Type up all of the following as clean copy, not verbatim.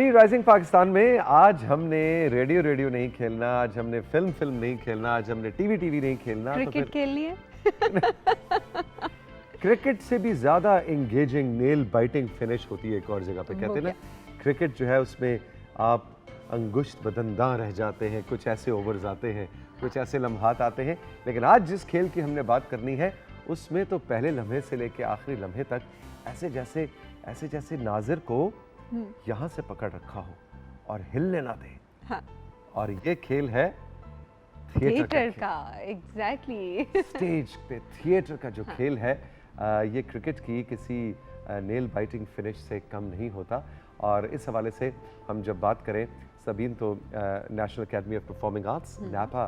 जी rising Pakistan में आज हमने रेडियो नहीं खेलना, आज हमने फिल्म नहीं खेलना, आज हमने टीवी नहीं खेलना, क्रिकेट खेल लिए। क्रिकेट से भी ज्यादा एंगेजिंग नेल बाइटिंग फिनिश होती है एक और जगह पे। कहते हैं ना क्रिकेट जो है उसमें आप अंगुष्ठ बदनदां रह जाते हैं, कुछ ऐसे ओवर्स आते हैं, कुछ ऐसे लम्हात आते हैं। लेकिन आज जिस खेल की हमने बात करनी है उसमें तो पहले लम्हे से लेके आखिरी लम्हे तक ऐसे जैसे नाजिर को यहाँ से पकड़ रखा हो और हिलने ना दे। हाँ। और ये खेल है थिएटर का। एग्जैक्टली। स्टेज पे थिएटर का जो खेल है ये क्रिकेट की किसी नेल बाइटिंग फिनिश से कम नहीं होता। और इस हवाले से हम जब बात करें सबीन, तो national academy of performing arts नापा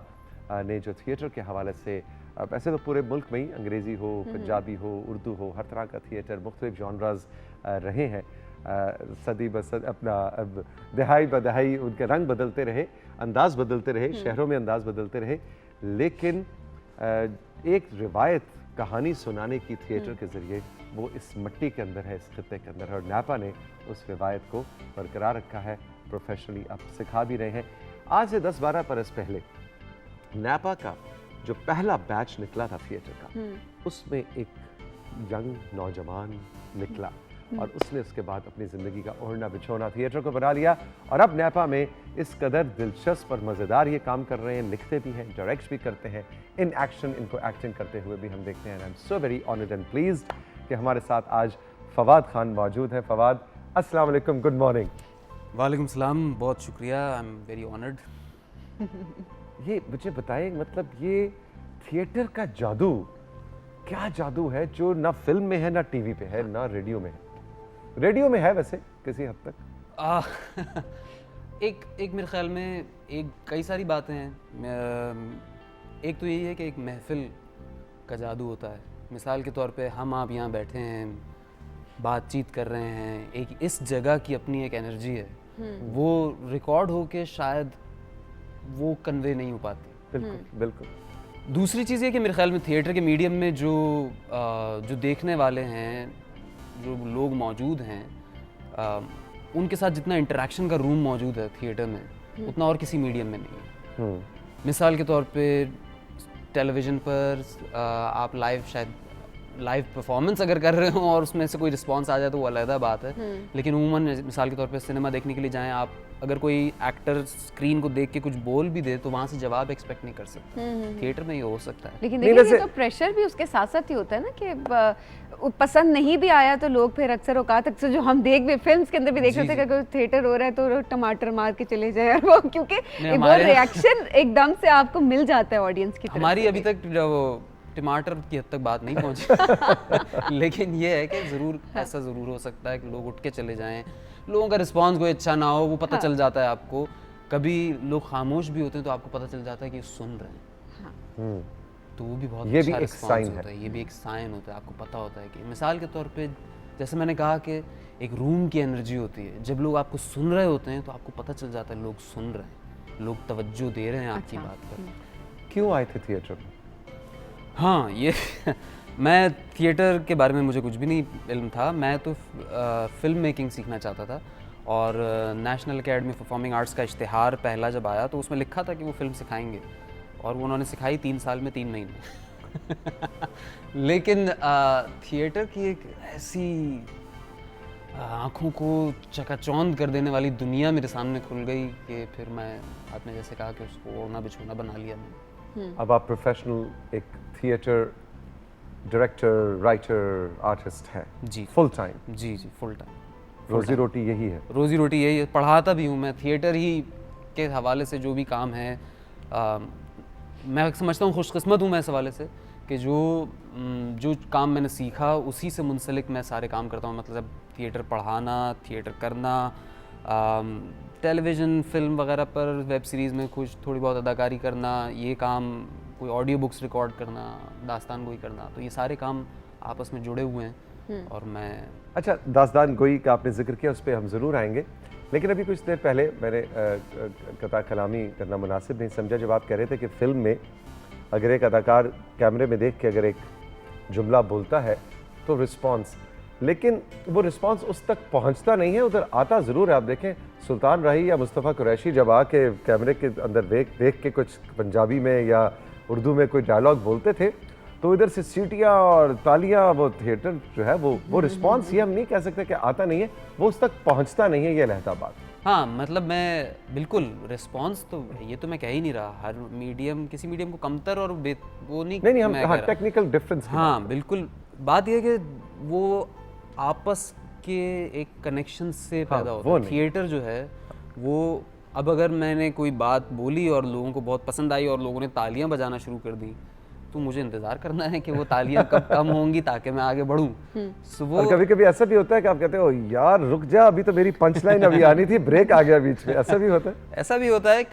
ने जो थिएटर के हवाले से, वैसे तो पूरे मुल्क में ही अंग्रेज़ी हो, पंजाबी हो, उर्दू हो, हर तरह का थिएटर मुख्तलिफ जॉनराज रहे हैं। सदी बसद अपना अब दहाई बदहाई उनके रंग बदलते रहे, अंदाज बदलते रहे, शहरों में अंदाज बदलते रहे, लेकिन एक रिवायत कहानी सुनाने की थिएटर के ज़रिए वो इस मिट्टी के अंदर है, इस खित्ते के अंदर है। और नापा ने उस रिवायत को बरकरार रखा है, प्रोफेशनली अब सिखा भी रहे हैं। आज से 10-12 बरस पहले नापा का जो पहला बैच निकला था थिएटर का, उसमें एक यंग नौजवान निकला और उसने उसके बाद अपनी ज़िंदगी का ओढ़ना बिछोना थिएटर को बना लिया। और अब नापा में इस कदर दिलचस्प और मज़ेदार ये काम कर रहे हैं, लिखते भी हैं, डायरेक्ट भी करते हैं, इन एक्शन इनको एक्टिंग करते हुए भी हम देखते हैं। I am so very honoured and pleased कि हमारे साथ आज फवाद खान मौजूद है। फवाद, अस्सलाम वालेकुम, गुड मॉर्निंग। वालेकुम सलाम, बहुत शुक्रिया, आई एम वेरी ऑनर्ड। ये मुझे बताएं, मतलब ये थिएटर का जादू, क्या जादू है जो ना फिल्म में है, ना टीवी पे है, ना रेडियो में है? रेडियो में है वैसे किसी हद तक। एक मेरे ख्याल में कई सारी बातें हैं। एक तो यही है कि एक महफिल का जादू होता है। मिसाल के तौर पे हम आप यहाँ बैठे हैं, बातचीत कर रहे हैं, एक इस जगह की अपनी एक एनर्जी है, वो रिकॉर्ड होके शायद वो कन्वे नहीं हो पाती। बिल्कुल बिल्कुल। दूसरी चीज़ ये कि मेरे ख्याल में थिएटर के मीडियम में जो देखने वाले हैं, जो लोग मौजूद हैं, उनके साथ जितना इंटरेक्शन का रूम मौजूद है थिएटर में, उतना और किसी मीडियम में नहीं है। मिसाल के तौर पे टेलीविज़न पर आप लाइव परफॉर्मेंस अगर कर रहे हो और उसमें से कोई रिस्पांस आ जाए तो वो अलग बात है, लेकिन उमूमन मिसाल के तौर पे सिनेमा देखने के लिए जाएं आप, अगर कोई एक्टर स्क्रीन को देख के कुछ बोल भी दे तो वहाँ से जवाब एक्सपेक्ट नहीं कर सकते। थिएटर में ये हो सकता है, लेकिन देखिए तो प्रेशर भी उसके साथ साथ ही होता है ना कि पसंद नहीं भी आया तो लोग फिर अक्सर जो हम देख भी फिल्म के अंदर भी देख रहे थे कि थिएटर हो रहा है तो टमाटर मार के चले जाए और वो, क्योंकि वो रिएक्शन एकदम से आपको मिल जाता है ऑडियंस की तरफ। हमारी अभी तक टमाटर की हद तक बात नहीं पहुंची लेकिन ये है कि ज़रूर ऐसा ज़रूर हो सकता है कि लोग उठ के चले जाएं, लोगों का रिस्पांस कोई अच्छा ना हो, वो पता चल जाता है आपको। कभी लोग खामोश भी होते हैं तो आपको पता चल जाता है कि सुन रहे हैं, तो वो भी बहुत अच्छा रिस्पांस होता है। ये भी एक साइन होता है, आपको पता होता है कि मिसाल के तौर पे जैसे मैंने कहा कि एक रूम की एनर्जी होती है, जब लोग आपको सुन रहे होते हैं तो आपको पता चल जाता है लोग सुन रहे हैं, लोग तवज्जो दे रहे हैं आपकी बात पर। क्यों आए थे थिएटर में? हाँ, ये मैं थिएटर के बारे में मुझे कुछ भी नहीं इल्म था। मैं तो फिल्म मेकिंग सीखना चाहता था और national academy of performing arts का इश्तिहार पहला जब आया तो उसमें लिखा था कि वो फिल्म सिखाएंगे, और वो उन्होंने सिखाई 3 साल में 3 महीने लेकिन थिएटर की एक ऐसी आँखों को चकाचौंध कर देने वाली दुनिया मेरे सामने खुल गई कि फिर मैं, आपने जैसे कहा कि उसको ओढ़ना बिछोना बना लिया मैंने। अब आप प्रोफेशनल एक थिएटर डायरेक्टर, राइटर, आर्टिस्ट हैं जी, फुल टाइम। जी फुल टाइम। रोजी रोटी यही है? रोजी रोटी यही है, पढ़ाता भी हूँ मैं। थिएटर ही के हवाले से जो भी काम है, मैं समझता हूँ खुशकिस्मत हूँ मैं इस हवाले से कि जो काम मैंने सीखा उसी से मुंसलिक मैं सारे काम करता हूँ। मतलब थिएटर पढ़ाना, थिएटर करना, टेलीविज़न, फिल्म वगैरह पर, वेब सीरीज़ में कुछ थोड़ी बहुत अदाकारी करना, ये काम, कोई ऑडियो बुक्स रिकॉर्ड करना, दास्तान गोई करना, तो ये सारे काम आपस में जुड़े हुए हैं। और मैं अच्छा, दास्तान गोई का आपने जिक्र किया, उस पर हम ज़रूर आएंगे, लेकिन अभी कुछ देर पहले मैंने कता कलामी करना मुनासिब नहीं समझा जब आप कह रहे थे कि फ़िल्म में अगर एक अदाकार कैमरे में देख के अगर एक जुमला बोलता है तो रिस्पॉन्स, लेकिन वो रिस्पांस उस तक पहुंचता नहीं है, उधर आता ज़रूर है। आप देखें सुल्तान राही या मुस्तफ़ा कुरैशी जब आके कैमरे के अंदर देख के कुछ पंजाबी में या उर्दू में कोई डायलॉग बोलते थे तो इधर से सीटियाँ और तालियाँ, वो थिएटर जो है वो रिस्पांस ये हम नहीं कह सकते कि आता नहीं है, वो उस तक पहुंचता नहीं है, ये लहता बात। हाँ, मतलब मैं बिल्कुल रिस्पांस तो ये तो मैं कह ही नहीं रहा, हर मीडियम किसी मीडियम को कमतर और वो नहीं हम हाँ, टेक्निकल डिफरेंस। हाँ बिल्कुल, बात यह है कि वो आपस के एक कनेक्शन से पैदा होता है। थिएटर जो है वो, अब अगर मैंने कोई बात बोली और लोगों को बहुत पसंद आई और लोगों ने तालियां बजाना शुरू कर दी, तो मुझे इंतजार करना है कि वो तालियां कब कम होंगी ताकि मैं आगे बढ़ूं। और कभी-कभी ऐसा भी होता है कि आप कहते हो यार रुक जा, अभी तो मेरी पंच लाइन अभी आनी थी, ब्रेक आ गया बीच में, ऐसा भी होता है? ऐसा भी होता है,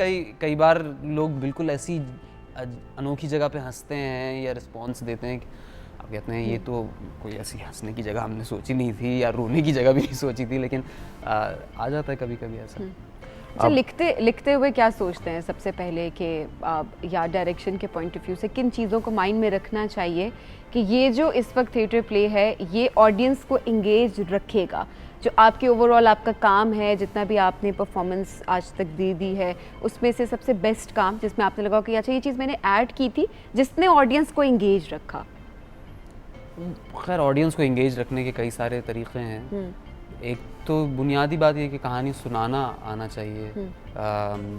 कई बार लोग बिल्कुल ऐसी अनोखी जगह पे हंसते हैं या रिस्पॉन्स देते हैं, आप कहते हैं ये तो कोई ऐसी हंसने की जगह हमने सोची नहीं थी या रोने की जगह भी नहीं सोची थी, लेकिन आ जाता है कभी कभी ऐसा। अच्छा, लिखते हुए क्या सोचते हैं सबसे पहले कि या डायरेक्शन के पॉइंट ऑफ व्यू से किन चीज़ों को माइंड में रखना चाहिए कि ये जो इस वक्त थिएटर प्ले है ये ऑडियंस को इंगेज रखेगा, जो आपके ओवरऑल आपका काम है, जितना भी आपने परफॉर्मेंस आज तक दी है, उसमें से सबसे बेस्ट काम जिसमें आपने लगा कि अच्छा ये चीज़ मैंने ऐड की थी जिसने ऑडियंस को इंगेज रखा? खैर ऑडियंस को इंगेज रखने के कई सारे तरीक़े हैं। एक तो बुनियादी बात ये कि कहानी सुनाना आना चाहिए।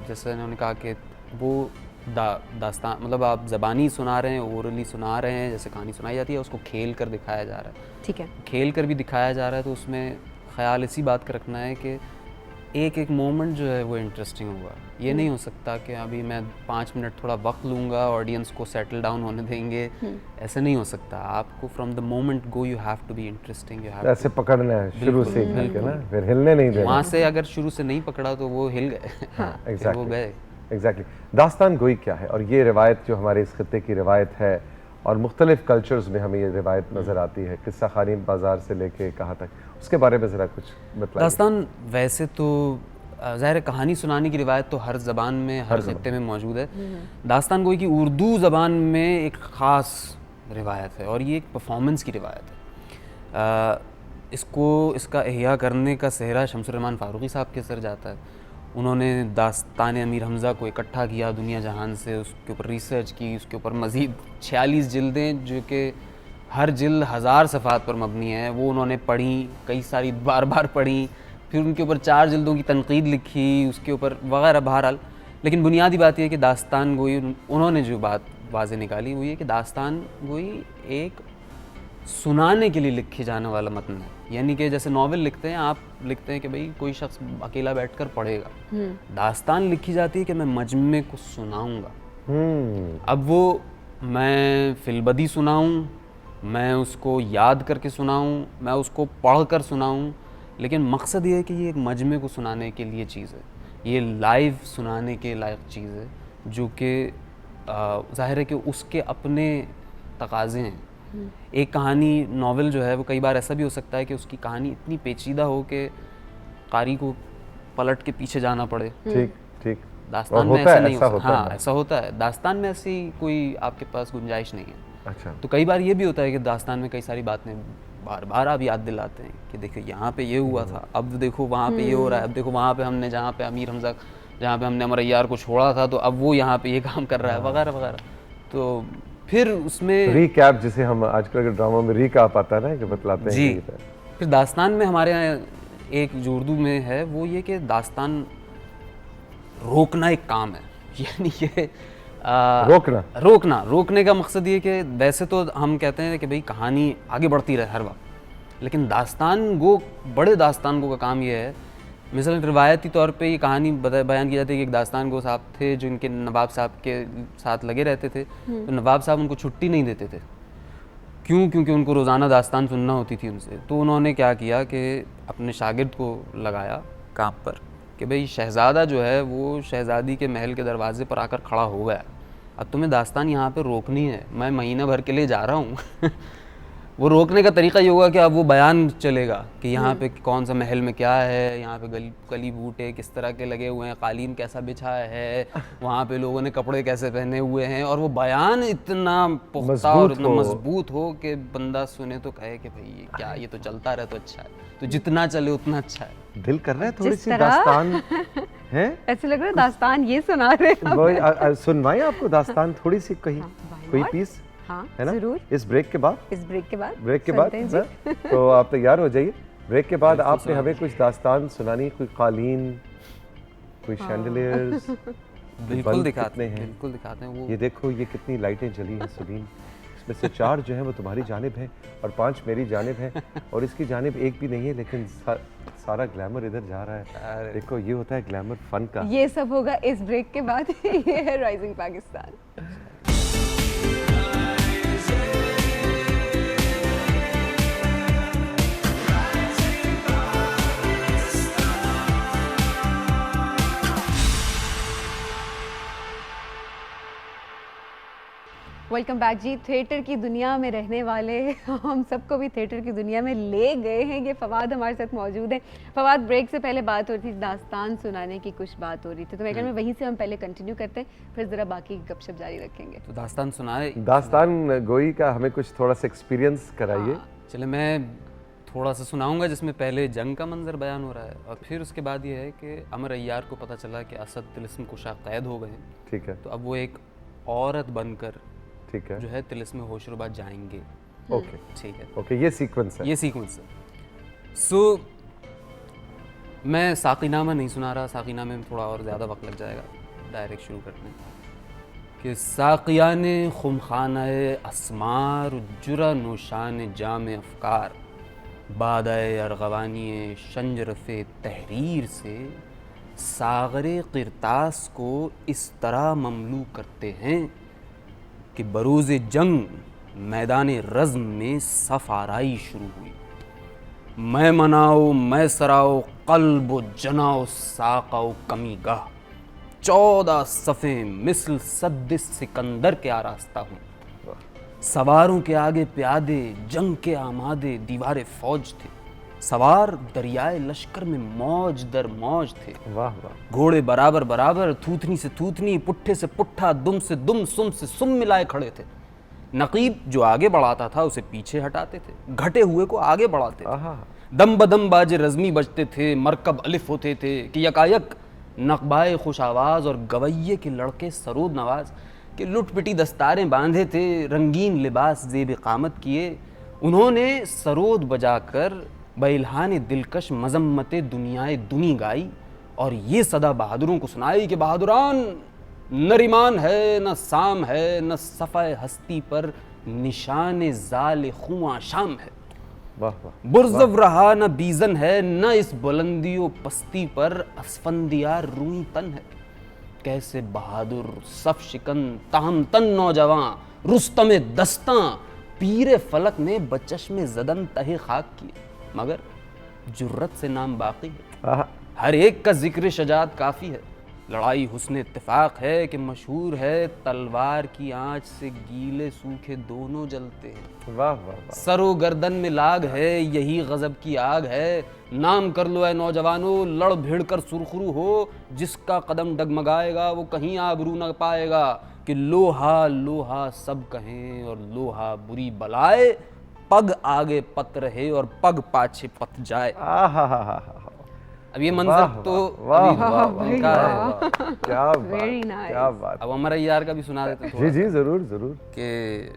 जैसे उन्होंने कहा कि वो दास्तान, मतलब आप ज़बानी सुना रहे हैं, ओरली सुना रहे हैं, जैसे कहानी सुनाई जाती है उसको खेल कर दिखाया जा रहा है। ठीक है, खेल कर भी दिखाया जा रहा है, तो उसमें ख्याल इसी बात का रखना है कि एक एक मोमेंट जो है वो इंटरेस्टिंग होगा। ये नहीं हो सकता कि अभी मैं 5 मिनट थोड़ा वक्त लूँगा, ऑडियंस को सेटल डाउन होने देंगे, ऐसे नहीं हो सकता। आपको from the moment go you have to be interesting, you have ऐसे पकड़ना है शुरू से ही ना, फिर हिलने नहीं देना। वहाँ से अगर शुरू से नहीं पकड़ा तो वो हिल गए। एग्जैक्टली वो गए। एग्जैक्टली। दास्तान गोई क्या है, और ये रिवायत जो हमारे इस खत्ते की रिवायत है और मुख्तलिफ कल्चर्स में हमें ये रिवायत नज़र आती है, किस्सा खानी बाजार से लेके कहाँ तक, उसके बारे में ज़रा कुछ बताइए। दास्तान वैसे तो ज़ाहिर कहानी सुनाने की रिवायत तो हर ज़बान में, हर खत्ते में मौजूद है। दास्तान गोई की उर्दू ज़बान में एक ख़ास रिवायत है और ये एक परफॉर्मेंस की रिवायत है। इसका एहया करने का सेहरा शमसुर रहमान फ़ारूक़ी साहब के सर जाता है। उन्होंने दास्तान अमीर हमज़ा को इकट्ठा किया दुनिया जहान से, उसके ऊपर रिसर्च की, उसके ऊपर मज़ीद 46 जिल्दें जो कि हर जिल्द 1000 सफ़ात पर मबनी है, वो उन्होंने पढ़ी, कई सारी बार बार पढ़ी, फिर उनके ऊपर 4 जिल्दों की तनकीद लिखी, उसके ऊपर वगैरह। बहरहाल लेकिन बुनियादी बात यह है कि दास्तान गोई, उन्होंने जो बात वाज़े निकाली वो ये कि दास्तान गोई एक सुनाने के लिए लिखे जाने वाला मतन है। यानी कि जैसे नावल लिखते हैं, आप लिखते हैं कि भाई कोई शख्स अकेला बैठकर पढ़ेगा, दास्तान लिखी जाती है कि मैं मजमे को सुनाऊंगा। अब वो मैं फिलबदी सुनाऊं, मैं उसको याद करके सुनाऊं, मैं उसको पढ़ कर सुनाऊं, लेकिन मकसद ये है कि ये एक मजमे को सुनाने के लिए चीज़ है, ये लाइव सुनाने के लायक चीज़ है, जो कि ज़ाहिर है कि उसके अपने तकाज़े हैं। एक कहानी नावल जो है वो कई बार ऐसा भी हो सकता है कि उसकी कहानी इतनी पेचीदा हो कि कारी को पलट के पीछे जाना पड़े। ठीक ठीक। दास्तान में ऐसा नहीं होता। हाँ, ऐसा होता है। दास्तान में ऐसी कोई आपके पास गुंजाइश नहीं है। अच्छा। तो कई बार ये भी होता है कि दास्तान में कई सारी बातें बार बार आप याद दिलाते हैं कि देखो यहाँ पे ये हुआ था, अब देखो वहाँ पे ये हो रहा है, अब देखो वहाँ पे हमने जहाँ पे अमीर हमज़ा, जहाँ पे हमने अमर अय्यार को छोड़ा था, तो अब वो यहाँ पे ये काम कर रहा है, वगैरह वगैरह। तो फिर उसमें रीकैप, जिसे हम आजकल के ड्रामा में रीकैप आता है ना, कि बतलाते हैं जी। फिर दास्तान में हमारे यहाँ एक जो उर्दू में है वो ये कि दास्तान रोकना एक काम है। यानी कि रोकने का मकसद ये कि वैसे तो हम कहते हैं कि भाई कहानी आगे बढ़ती रहे हर वक्त, लेकिन बड़े दास्तान गो का काम ये है। मिसाल रिवायती तौर पे ये कहानी बयान की जाती है कि एक दास्तान गो साहब थे जो इनके नवाब साहब के साथ लगे रहते थे, तो नवाब साहब उनको छुट्टी नहीं देते थे। क्यों? क्योंकि उनको रोज़ाना दास्तान सुनना होती थी उनसे। तो उन्होंने क्या किया कि अपने शागिर्द को लगाया काम पर कि भाई शहज़ादा जो है वो शहज़ादी के महल के दरवाजे पर आकर खड़ा हो गया, अब तुम्हें दास्तान यहाँ पे रोकनी है, मैं महीना भर के लिए जा रहा हूँ। वो रोकने का तरीका ये होगा कि अब वो बयान चलेगा कि यहाँ पे कौन सा महल में क्या है, यहाँ पे कली बूटे किस तरह के लगे हुए हैं, कालीन कैसा बिछा है, वहाँ पे लोगों ने कपड़े कैसे पहने हुए हैं, और वो बयान इतना पुख्ता और इतना मजबूत हो कि बंदा सुने तो कहे कि भाई ये क्या, ये तो चलता रहे तो अच्छा है, तो जितना चले उतना अच्छा है। दिल कर रहा है थोड़ी सी दास्तान है, ऐसे लग रहा है दास्तान ये सुना रहे हैं। सुनवाएं आपको दास्तान थोड़ी सी, कहीं कोई पीस, हाँ, है ना? जरूर। इस ब्रेक के बाद, ब्रेक के बाद सुनते हैं जी। तो आप तैयार हो जाइए। ब्रेक के बाद आपने हमें कुछ दास्तान सुनानी, कोई कालीन, कोई शैंडलियर्स। बिल्कुल दिखाते हैं वो। ये देखो ये कितनी लाइटें जली हैं सुबीन, इसमें से 4 जो हैं वो तुम्हारी जानिब है और 5 मेरी जानिब है, और इसकी जानिब एक भी नहीं है, लेकिन सारा ग्लैमर इधर जा रहा है। देखो ये होता है ग्लैमर फन का। ये सब होगा इस ब्रेक के बाद। ये है राइजिंग पाकिस्तान। वेलकम बैक जी। थिएटर की दुनिया में रहने वाले हम सबको भी थिएटर की दुनिया में ले गए हैं। ये फवाद हमारे साथ मौजूद है। फवाद, ब्रेक से पहले बात हो रही थी, दास्तान सुनाने की कुछ बात हो रही थी, तो मैं कहूँ वहीं से हम पहले कंटिन्यू करते हैं, फिर ज़रा बाकी गपशप जारी रखेंगे। तो दास्तान सुनाए, दास्तान गोई का हमें कुछ थोड़ा सा एक्सपीरियंस कराइए। चले मैं थोड़ा सा सुनाऊंगा जिसमें पहले जंग का मंजर बयान हो रहा है, और फिर उसके बाद ये है कि अमर अय्यार को पता चला कि असद तिलिस्म कुशा कैद हो गए हैं। ठीक है। तो अब वो एक औरत बनकर ठीक है जो है तिलिस्म होशरुबा जाएंगे। ओके ठीक है, ओके, ये सीक्वेंस है। ये सीक्वेंस है। सो मैं साक़ीनामा नहीं सुना रहा, साक़ीनामे में थोड़ा और ज़्यादा वक्त लग जाएगा, डायरेक्ट शुरू करते हैं कि साक़ियान खुमखानाए अस्मार जुरा नोशान जाम अफ़कार बादाए अरगवानी शंजरफ़ तहरीर से सागरे क़िरतास को इस तरह ममलू करते हैं कि बरूज़ जंग मैदान रज़्म में सफ़ आराई शुरू हुई। मैं मनाओ मैं सराओ क़ल्ब जनाओ साक़ाओ कमी गाह 14 सफ़े मिसल सद्द सिकंदर के आरास्ता हूँ। सवारों के आगे प्यादे जंग के आमादे दीवारे फौज थे, सवार दरियाए लश्कर में मौज दर मौज थे। वाह वाह। घोड़े बराबर बराबर, थूथनी से थूथनी, पुट्ठे से पुट्ठा, दुम से दुम, सुम से सुम मिलाए खड़े थे। नकीब जो आगे बढ़ाता था उसे पीछे हटाते थे, घटे हुए को आगे बढ़ाते थे। दम बदम बाजे रज़मी बजते थे, मरकब अलिफ होते थे कि यकायक नकबाए खुश आवाज़ और गवैये के लड़के सरोद नवाज के लुटपिटी दस्तारें बांधे थे, रंगीन लिबास ज़ेब क़ामत किए। उन्होंने सरोद बजाकर बेइल्हान दिलकश मजम्मते दुनियाए दुनी गाई और ये सदा बहादुरों को सुनाई कि बहादुरान नरिमान है न साम है, न सफ़ाए हस्ती पर निशान ज़ाल खुआ शाम है। वाह वाह। बुर्ज़व रहा न बीज़न है, न इस बुलंदियों पस्ती पर असफंदियार रूई तन है। कैसे बहादुर सफ शिकन ताहम तन नौजवान रुस्तम दस्तां पीरे फलक ने बचश्मे ज़दन तहे खाक किए, मगर जुर्रत से नाम बाकी है। हर एक का जिक्र शजात काफ़ी है। लड़ाई हुस्न इत्तेफाक है कि मशहूर है तलवार की आंच से गीले सूखे दोनों जलते हैं। वाह वाह वाह। सरो गर्दन में लाग है, यही गजब की आग है। नाम कर लो ऐ नौजवानों, लड़ भिड़ कर सुरखरू हो, जिसका कदम डगमगाएगा वो कहीं आबरू न पाएगा। कि लोहा लोहा सब कहें और लोहा बुरी बलाए, पग आगे पत रहे और पग पाछे पत जाए। अब ये मंजर तो क्या बात। अब अमर अय्यार का भी सुना देते जी जी जरूर जरूर। कि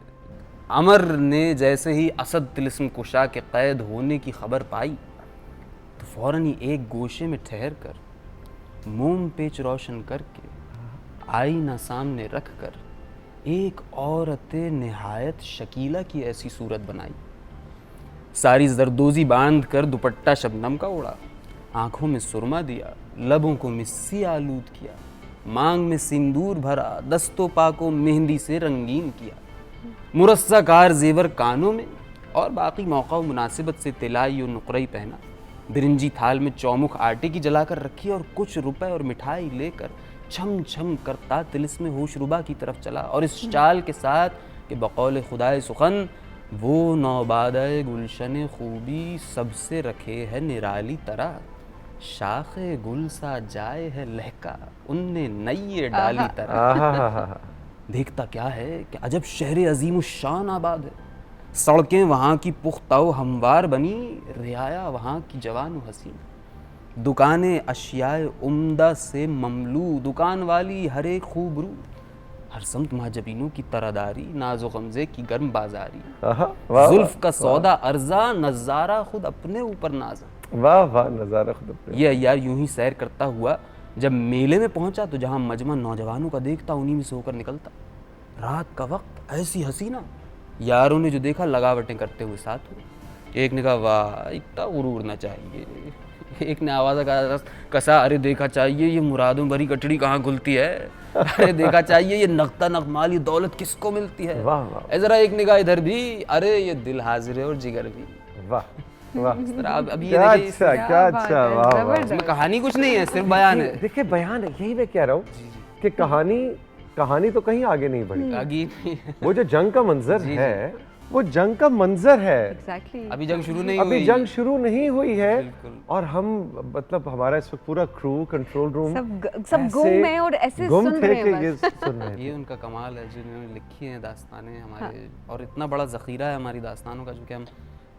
अमर ने जैसे ही असद तिलिस्म कुशा के कैद होने की खबर पाई तो फौरन ही एक गोशे में ठहर कर मोम पेच रोशन करके आईना सामने रख कर एक औरत निहायत शकीला की ऐसी सूरत बनाई। सारी जरदोजी बांध कर दुपट्टा शबनम का ओढ़ा, आंखों में सुरमा दिया, लबों को मिस्सी आलूद किया, मांग में सिंदूर भरा, दस्तों पाको मेहंदी से रंगीन किया, मुरस्साकार जेवर कानों में और बाकी मौका व मुनासिबत से तिलाई और नुकरई पहना। बिरंजी थाल में चौमुख आटे की जलाकर रखी और कुछ रुपए और मिठाई लेकर छम छम करता तिलिस्म होशरुबा की तरफ चला। और इस चाल के साथ कि बकौल खुदाए सुखन वो नौबादे गुलशन खूबी सबसे रखे है निराली तरह, शाखे गुल सा जाए है लहका उनने नई डाली तरह। आहा देखता क्या है कि अजब शहर अजीम शान आबाद है, सड़कें वहाँ की पुख्ता व हमवार बनी, रियाया वहाँ की जवान व हसीन, दुकानें अशियाए उम्दा से ममलू, दुकान वाली हर एक खूबरू, हर समत महाजबीनों की तरदारी, नाजो गमजे की गर्म बाजारी, वाह जुल्फ का सौदा अर्जा, नजारा खुद अपने ऊपर नाजा। वाह वाह, नज़ारा खुद अपने। ये यार यूं ही सैर करता हुआ जब मेले में पहुंचा तो जहां मजमा नौजवानों का देखता उन्हीं में से होकर निकलता। रात का वक्त ऐसी हसीना, यारों ने जो देखा लगावटें करते हुए साथ हुए। एक ने कहा वाह इतना गुरूर ना चाहिए, एक ने आवाज़ कसा अरे देखा चाहिए ये मुरादों भरी कटड़ी कहाँ खुलती है, अरे देखा चाहिए ये नगता नगमाल ये दौलत किसको मिलती है। वाह वाह जरा एक ने कहा इधर भी अरे ये दिल हाजिर है और जिगर भी। वाह वाह, अब ये क्या देखिए अच्छा, क्या क्या बात अच्छा, है, वाह वाह। जबरदस्त। इसमें कहानी कुछ नहीं है, सिर्फ बयान है। देखिए बयान है, यही मैं कह रहा हूँ कि कहानी तो कहीं आगे नहीं बढ़ी। आगे वो जो जंग का मंजर है वो जंग का मंजर है, एग्जैक्टली। अभी जंग शुरू नहीं अभी हुई। जंग शुरू नहीं हुई है। बिल्कुल। और हम मतलब हमारा इस वक्त पूरा क्रू कंट्रोल रूम सब गुम हैं और ऐसे गुम सुन थे रहे कि हैं ये बस। सुन रहे थे। ये उनका कमाल है जिन्होंने लिखी हैं दास्तानें हमारे, और इतना बड़ा ज़ख़ीरा है हमारी दास्तानों का जो कि हम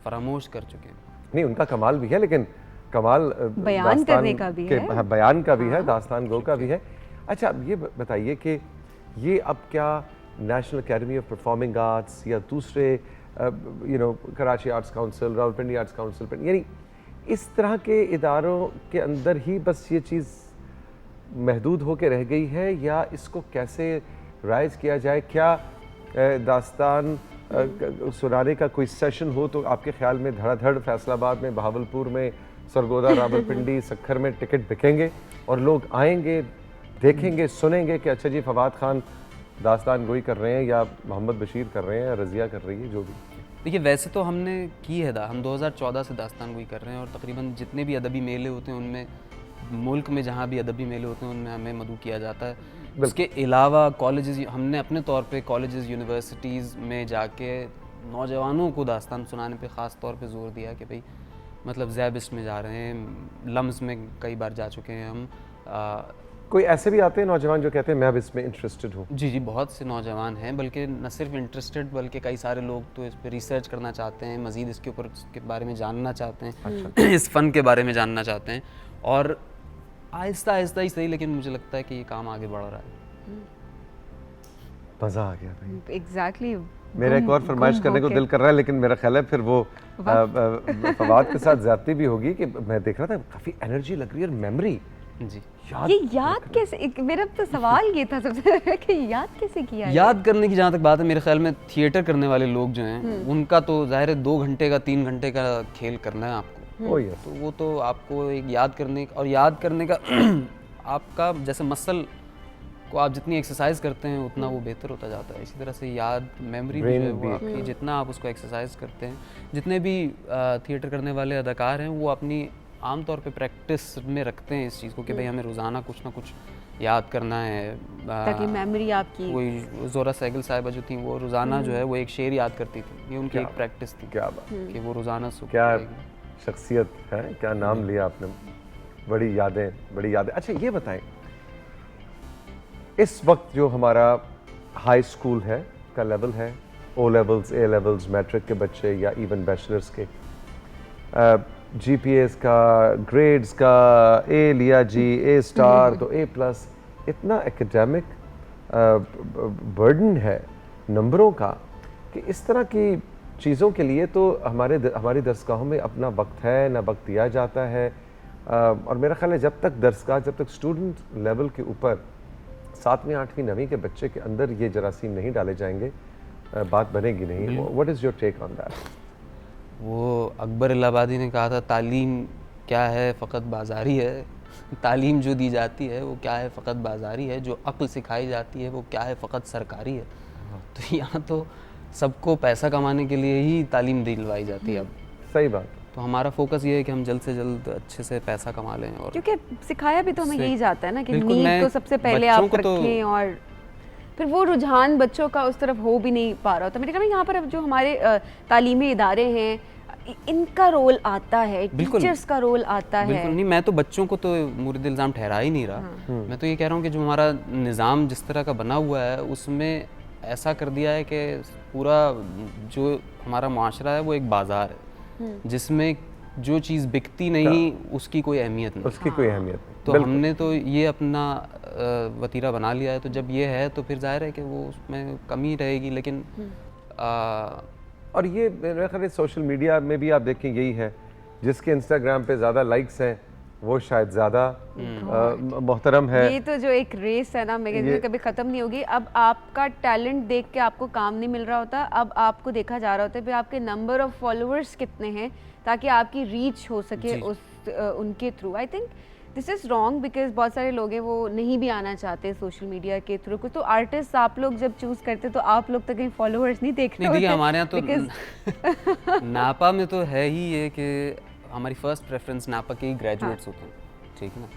फरामोश कर चुके हैं। नहीं, उनका कमाल भी है, लेकिन कमाल बयान दास्तान करने का भी है। हाँ, बयान का भी है, दास्तान गो का भी है। अच्छा, अब ये बताइए कि ये अब क्या national academy of performing arts या दूसरे Karachi arts council, Rawalpindi arts council, यानी इस तरह के इदारों के अंदर ही बस ये चीज़ महदूद होकर रह गई है, या इसको कैसे राइज किया जाए? क्या दास्तान सुनाने का कोई सेशन हो तो आपके ख्याल में धड़ाधड़ फैसलाबाद में, बहावलपुर में, सरगोदा, रावलपिंडी, सक्खर में टिकट बिकेंगे और लोग आएंगे, देखेंगे, सुनेंगे कि अच्छा जी फवाद खान दास्तान गोई कर रहे हैं या मोहम्मद बशीर कर रहे हैं या रज़िया कर रही है, जो भी। देखिए वैसे तो हमने की है हम 2014 से दास्तान गोई कर रहे हैं, और तकरीबन जितने भी अदबी मेले होते हैं उनमें, मुल्क में जहाँ भी अदबी मेले होते हैं उनमें हमें मदऊ किया जाता है। उसके अलावा कॉलेजेस, हमने अपने तौर पे कॉलेजेस यूनिवर्सिटीज़ में जाके नौजवानों को दास्तान सुनाने पे ख़ास तौर पे जोर दिया कि भाई मतलब ज़ैबिस्ट में जा रहे हैं, लम्स में कई बार जा चुके हैं हम। कोई ऐसे भी आते हैं नौजवान जो कहते हैं मैं अब इसमें इंटरेस्टेड हूँ? जी बहुत से नौजवान हैं, बल्कि न सिर्फ इंटरेस्टेड बल्कि कई सारे लोग तो इस पर रिसर्च करना चाहते हैं, मज़ीद इसके ऊपर के बारे में जानना चाहते हैं। अच्छा। इस फ़न के बारे में जानना चाहते हैं, और आहिस्ता आहिस्ता ही सही, लेकिन मुझे लगता है कि ये काम आगे बढ़ रहा है। मज़ा आ गया भाई। एग्जैक्टली। मेरा एक और फरमाइश करने को दिल कर रहा है, लेकिन मेरा ख्याल है फिर वो फवाद के साथ ज्यादती भी होगी कि मैं देख रहा था काफ़ी एनर्जी लग रही है और मेमोरी। जी ये याद कैसे, मेरा तो सवाल ये था सबसे पहले कि याद कैसे किया? याद करने की जहाँ तक बात है, मेरे ख्याल में थिएटर करने वाले लोग जो हैं उनका तो ज़ाहिर है 2 घंटे का 3 घंटे का खेल करना है आपको, तो वो तो आपको एक याद करने का आपका जैसे मसल को आप जितनी एक्सरसाइज करते हैं उतना वो बेहतर होता जाता है। इसी तरह से याद मेमोरी भी जो है वो आपकी जितना आप उसको एक्सरसाइज करते हैं, जितने भी थिएटर करने वाले अदाकार हैं वो अपनी आम तौर पे प्रैक्टिस में रखते हैं इस चीज़ को कि भाई हमें रोज़ाना कुछ ना कुछ याद करना है, ताकि मेमोरी आपकी। कोई ज़ोरा सहगल साहिबा जो थी वो रोज़ाना जो है वो एक शेर याद करती थी, ये उनकी एक प्रैक्टिस थी। क्या बात, कि वो रोज़ाना क्या शख्सियत है, क्या नाम लिया आपने, बड़ी यादें। अच्छा ये बताएं, इस वक्त जो हमारा हाई स्कूल है का लेवल है, O levels, A levels, matric के बच्चे या इवन बैचलर्स के, जीपीएस का, ग्रेड्स का, ए लिया जी, ए स्टार तो ए+, इतना एकेडमिक बर्डन है नंबरों का कि इस तरह की चीज़ों के लिए तो हमारी दरसगाहों में अपना वक्त है ना वक्त दिया जाता है। और मेरा ख्याल है जब तक दरसगाह, जब तक स्टूडेंट लेवल के ऊपर 7वीं 8वीं 9वीं के बच्चे के अंदर ये जरासीम नहीं डाले जाएंगे, बात बनेगी नहीं। What is your take on that? वो अकबर इलाहाबादी ने कहा था तालीम क्या है फ़कत बाजारी है, तालीम जो दी जाती है वो क्या है फ़कत बाजारी है, जो अक्ल सिखाई जाती है वो क्या है फ़कत सरकारी है। तो यहाँ तो सबको पैसा कमाने के लिए ही तालीम दिलवाई जाती है अब। सही बात। तो हमारा फोकस ये है कि हम जल्द से जल्द अच्छे से पैसा कमा लें, और क्योंकि सिखाया भी तो हमें यही जाता है ना कि बिल्कुल, नीड मैं को सबसे पहले बच्चों आप को तो रखें और फिर वो रुझान बच्चों का उस तरफ हो भी नहीं पा रहा होता। मेरे ख्याल में यहाँ पर अब जो हमारे तालीमी इदारे हैं इनका रोल आता है, टीचर्स का रोल आता है। बिल्कुल नहीं, मैं तो बच्चों को तो मुर्द इल्ज़ाम ठहरा ही नहीं रहा। मैं तो ये कह रहा हूँ कि जो हमारा निज़ाम जिस तरह का बना हुआ है उसमें ऐसा कर दिया है कि पूरा जो हमारा माशरा है वो एक बाज़ार है जिसमें जो चीज़ बिकती नहीं उसकी कोई अहमियत नहीं, उसकी कोई अहमियत नहीं। तो हमने तो ये अपना वतीरा बना लिया है। तो जब ये है तो फिर जाहिर है कि वो उसमें कमी रहेगी। लेकिन और ये मेरे ख्याल सोशल मीडिया में भी आप देखें यही है, जिसके इंस्टाग्राम पे ज़्यादा लाइक्स हैं वो शायद ज़्यादा मोहतरम है। ये तो जो एक रेस है ना, मैं कभी ख़त्म नहीं होगी। अब आपका टैलेंट देख के आपको काम नहीं मिल रहा होता, अब आपको देखा जा रहा होता है आपके नंबर ऑफ फॉलोअर्स कितने हैं ताकि आपकी रीच हो सके उनके through. I think this is wrong because बहुत सारे लोग हैं वो नहीं भी आना चाहते सोशल मीडिया के थ्रू। कुछ तो आर्टिस्ट आप लोग जब चूज़ करते तो आप लोग तो कहीं फॉलोअर्स नहीं देख रहे होते। हमारे यहाँ तो नापा में तो है ही ये कि हमारी फर्स्ट प्रेफरेंस नापा के ही ग्रेजुएट्स होते हैं, ठीक है ना।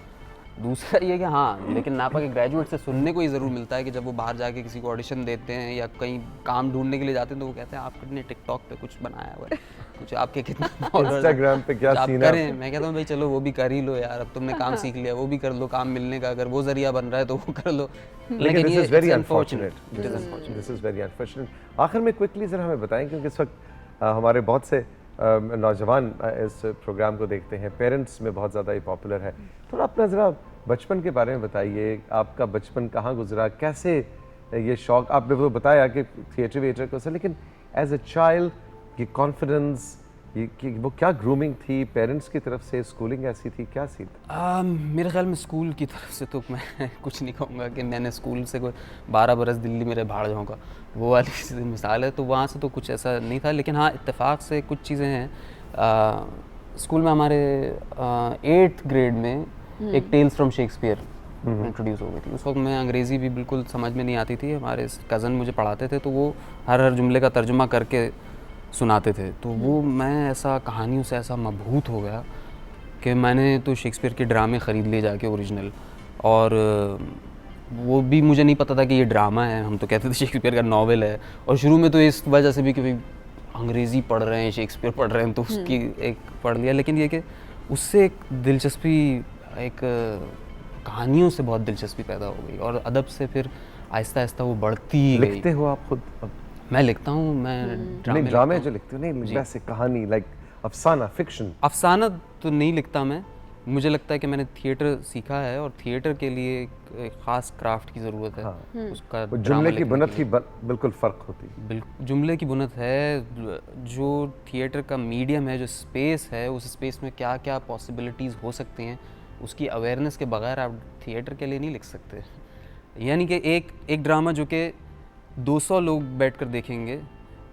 दूसरा ये कि हाँ, लेकिन नापा के ग्रेजुएट से सुनने को ही ज़रूर मिलता है कि जब वो बाहर जाके किसी को ऑडिशन देते हैं या कहीं काम ढूंढने के लिए जाते हैं तो वो कहते हैं आपने टिकटॉक पे कुछ बनाया हुआ है, कुछ आपके कितने इंस्टाग्राम पे क्या सीन है करें। मैं कहता हूँ भाई चलो वो भी कर ही लो यार, अब तुमने काम सीख लिया, वो भी कर लो काम मिलने का, अगर वो जरिया बन रहा है तो वो कर लो। लेकिन this is very unfortunate, this is very unfortunate. आखिर में क्विकली ज़रा हमें बताएं, क्योंकि इस वक्त हमारे बहुत से नौजवान इस प्रोग्राम को देखते हैं, पेरेंट्स में बहुत ज़्यादा ही पॉपुलर है। थोड़ा अपना ज़रा बचपन के बारे में बताइए, आपका बचपन कहाँ गुजरा, कैसे ये शौक़, आपने वो बताया कि थिएटर वीएटर को से, लेकिन एज ए चाइल्ड ये कॉन्फिडेंस, ये कि वो क्या ग्रूमिंग थी पेरेंट्स की तरफ से, स्कूलिंग ऐसी थी, क्या सीन था? मेरे ख्याल में स्कूल की तरफ से तो मैं कुछ नहीं कहूँगा कि मैंने स्कूल से कोई 12 बरस दिल्ली मेरे भाड़ जाऊँ का वो वाली मिसाल है, तो वहाँ से तो कुछ ऐसा नहीं था। लेकिन हाँ, इत्तेफाक से कुछ चीज़ें हैं। स्कूल में हमारे 8th ग्रेड में एक टेल्स फ्रॉम शेक्सपियर इंट्रोड्यूस हो गई थी। उस वक्त मैं अंग्रेज़ी भी बिल्कुल समझ में नहीं आती थी, हमारे कज़न मुझे पढ़ाते थे तो वो हर जुमले का तर्जुमा करके सुनाते थे। तो वो मैं ऐसा कहानियों से ऐसा मबहूत हो गया कि मैंने तो शेक्सपियर के ड्रामे ख़रीद लिए जाके ओरिजिनल, और वो भी मुझे नहीं पता था कि ये ड्रामा है, हम तो कहते थे शेक्सपियर का नावल है। और शुरू में तो इस वजह से भी कि भाई अंग्रेज़ी पढ़ रहे हैं, शेक्सपियर पढ़ रहे हैं, तो उसकी एक पढ़ लिया। लेकिन ये कि उससे एक दिलचस्पी, एक कहानियों से बहुत दिलचस्पी पैदा हो गई और अदब से फिर आहिस्ता आहिस्ता वो बढ़ती गई। लिखते हो आप खुद? मैं लिखता हूँ, मैं ड्रामे जो लिखते हो, नहीं वैसे कहानी लाइक अफसाना, फिक्शन? अफसाना तो नहीं लिखता मैं, मुझे लगता है कि मैंने थिएटर सीखा है और थिएटर के लिए एक ख़ास क्राफ्ट की ज़रूरत है। हाँ। उसका जुमले की बुनत ही बिल्कुल फ़र्क होती है। बिल्कुल जुमले की बुनत है, जो थिएटर का मीडियम है, जो स्पेस है, उस स्पेस में क्या क्या पॉसिबिलिटीज़ हो सकती हैं, उसकी अवेयरनेस के बगैर आप थिएटर के लिए नहीं लिख सकते। यानी कि एक ड्रामा जो कि 200 लोग बैठकर देखेंगे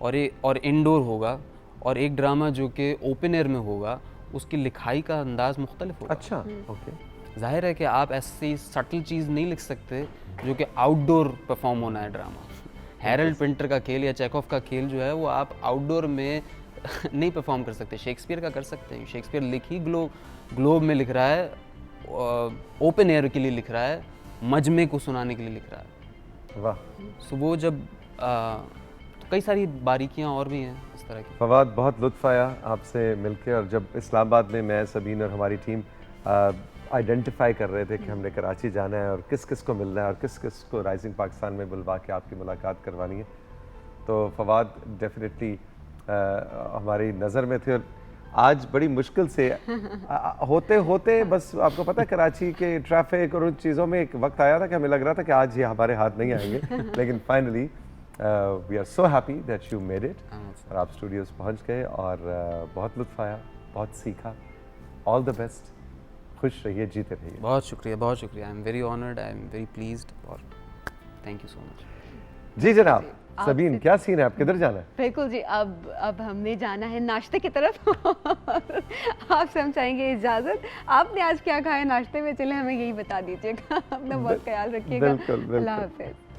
और इंडोर होगा, और एक ड्रामा जो कि ओपन एयर में होगा, उसकी लिखाई का अंदाज़ मुख्तलिफ होगा। अच्छा, ओके। जाहिर है कि आप ऐसी सटल चीज़ नहीं लिख सकते जो कि आउटडोर परफॉर्म होना है ड्रामा। हैरल्ड पिंटर का खेल या चेखोव का खेल जो है वो आप आउटडोर में नहीं परफॉर्म कर सकते। शेक्सपियर का कर सकते हैं। शेक्सपियर लिख ही ग्लोब में लिख रहा है, ओपन एयर के लिए लिख रहा है, मजमे को सुनाने के लिए लिख रहा है। वाह। सो वो जब तो कई सारी बारीकियां और भी हैं इस तरह की। फवाद, बहुत लुत्फ़ आया आपसे मिलके, और जब इस्लामाबाद में मैं, सबीन और हमारी टीम आइडेंटिफाई कर रहे थे कि हमने कराची जाना है और किस किस को मिलना है और किस किस को राइजिंग पाकिस्तान में बुलवा के आपकी मुलाकात करवानी है, तो फवाद डेफिनेटली हमारी नज़र में थे। और आज बड़ी मुश्किल से होते होते बस आपको पता है कराची के ट्रैफिक और उन चीज़ों में एक वक्त आया था कि हमें लग रहा था कि आज ये हमारे हाथ नहीं आएंगे, लेकिन finally we are so happy that you made it, और आप स्टूडियोज पहुंच गए और बहुत लुत्फ़ आया, बहुत सीखा। ऑल द बेस्ट, खुश रहिए, जीते रहिए। बहुत शुक्रिया, बहुत शुक्रिया। I am very honoured, I am very pleased, और थैंक यू सो मच। जी जनाब, सबीन क्या सीन है, आप किधर जाना है? बिल्कुल जी, अब हमने जाना है नाश्ते की तरफ। आपसे हम चाहेंगे इजाज़त। आपने आज क्या खाया नाश्ते में, चले हमें यही बता दीजिएगा। अपना बहुत ख्याल रखिएगा। बिल्कुल, बिल्कुल। अल्लाह हाफ़िज़।